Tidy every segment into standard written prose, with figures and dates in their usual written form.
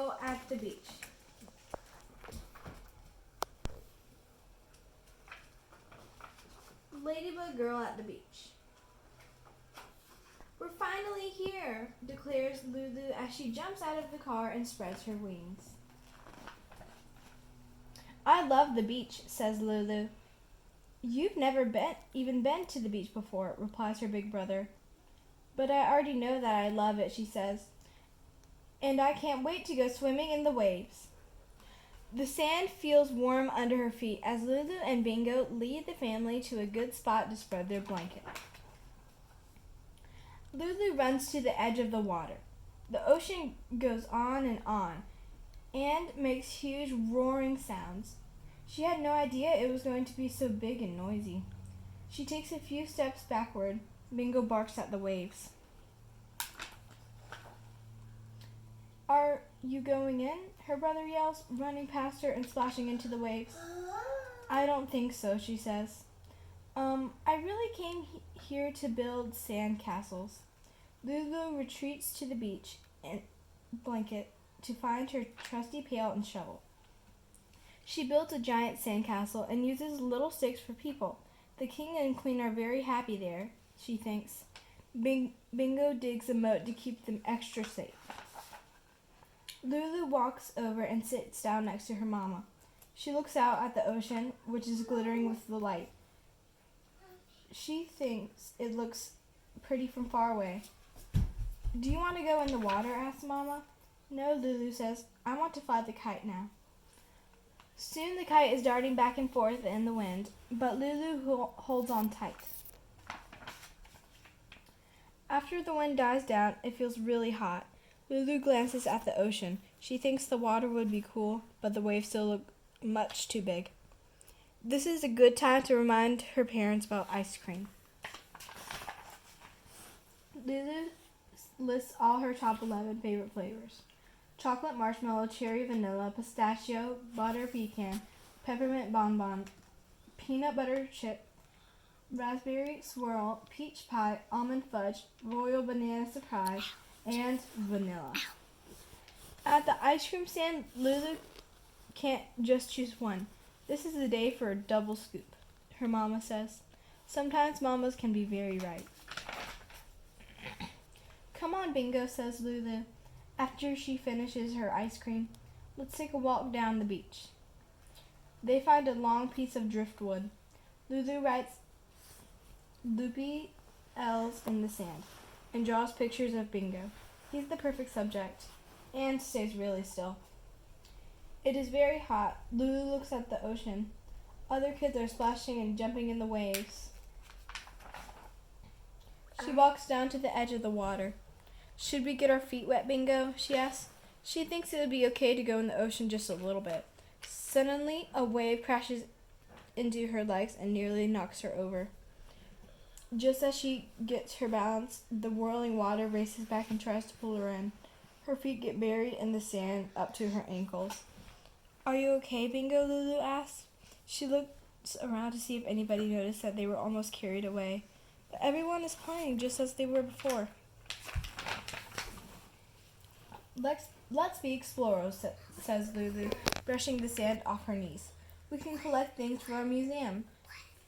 Girl at the beach. Ladybug Girl at the beach. We're finally here, declares Lulu as she jumps out of the car and spreads her wings. I love the beach, says Lulu. You've never even been to the beach before, replies her big brother. But I already know that I love it, she says. And I can't wait to go swimming in the waves. The sand feels warm under her feet as Lulu and Bingo lead the family to a good spot to spread their blanket. Lulu runs to the edge of the water. The ocean goes on and makes huge roaring sounds. She had no idea it was going to be so big and noisy. She takes a few steps backward. Bingo barks at the waves. Are you going in? Her brother yells, running past her and splashing into the waves. I don't think so, she says. I really came here to build sand castles. Lulu retreats to the beach and blanket to find her trusty pail and shovel. She builds a giant sandcastle and uses little sticks for people. The king and queen are very happy there, she thinks. Bingo digs a moat to keep them extra safe. Lulu walks over and sits down next to her mama. She looks out at the ocean, which is glittering with the light. She thinks it looks pretty from far away. Do you want to go in the water? Asks Mama. No, Lulu says. I want to fly the kite now. Soon the kite is darting back and forth in the wind, but Lulu holds on tight. After the wind dies down, it feels really hot. Lulu glances at the ocean. She thinks the water would be cool, but the waves still look much too big. This is a good time to remind her parents about ice cream. Lulu lists all her top 11 favorite flavors. Chocolate, marshmallow, cherry, vanilla, pistachio, butter pecan, peppermint bonbon, peanut butter chip, raspberry swirl, peach pie, almond fudge, royal banana surprise, and vanilla. At the ice cream stand, Lulu can't just choose one. This is the day for a double scoop, her mama says. Sometimes mamas can be very right. Come on, Bingo, says Lulu, after she finishes her ice cream. Let's take a walk down the beach. They find a long piece of driftwood. Lulu writes loopy L's in the sand and draws pictures of Bingo. He's the perfect subject and stays really still. It is very hot. Lulu looks at the ocean. Other kids are splashing and jumping in the waves. She walks down to the edge of the water. Should we get our feet wet, Bingo? She asks. She thinks it would be okay to go in the ocean just a little bit. Suddenly, a wave crashes into her legs and nearly knocks her over. Just as she gets her balance, the whirling water races back and tries to pull her in. Her feet get buried in the sand up to her ankles. Are you okay, Bingo? Lulu asks. She looks around to see if anybody noticed that they were almost carried away. But everyone is playing just as they were before. Let's be explorers, says Lulu, brushing the sand off her knees. We can collect things for our museum.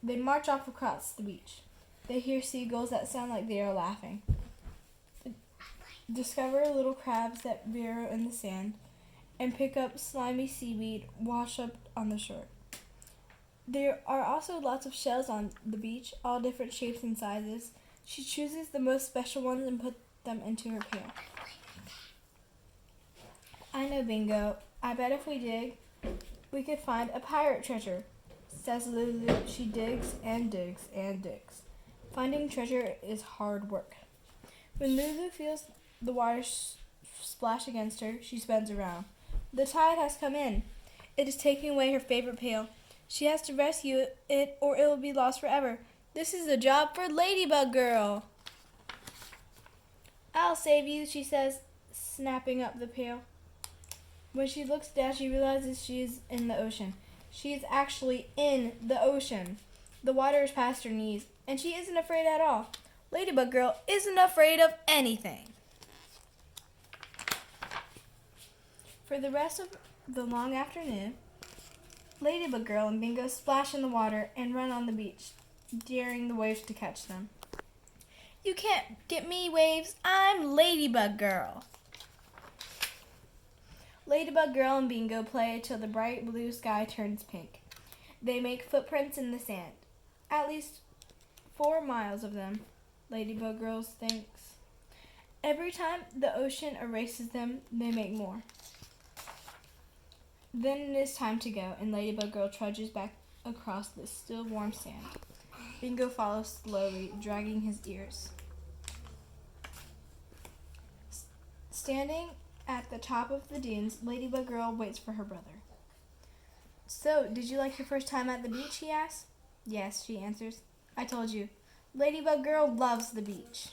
They march off across the beach. They hear seagulls that sound like they are laughing. Discover little crabs that burrow in the sand and pick up slimy seaweed washed up on the shore. There are also lots of shells on the beach, all different shapes and sizes. She chooses the most special ones and puts them into her pail. I know, Bingo. I bet if we dig, we could find a pirate treasure, says Lulu. She digs and digs and digs. Finding treasure is hard work. When Lulu feels the water splash against her, she spins around. The tide has come in. It is taking away her favorite pail. She has to rescue it or it will be lost forever. This is a job for Ladybug Girl. I'll save you, she says, snapping up the pail. When she looks down, she realizes she is in the ocean. She is actually in the ocean. The water is past her knees, and she isn't afraid at all. Ladybug Girl isn't afraid of anything. For the rest of the long afternoon, Ladybug Girl and Bingo splash in the water and run on the beach, daring the waves to catch them. You can't get me, waves. I'm Ladybug Girl. Ladybug Girl and Bingo play till the bright blue sky turns pink. They make footprints in the sand. At least 4 miles of them, Ladybug Girl thinks. Every time the ocean erases them, they make more. Then it is time to go, and Ladybug Girl trudges back across the still warm sand. Bingo follows slowly, dragging his ears. Standing at the top of the dunes, Ladybug Girl waits for her brother. So, did you like your first time at the beach, he asks. Yes, she answers. I told you. Ladybug Girl loves the beach.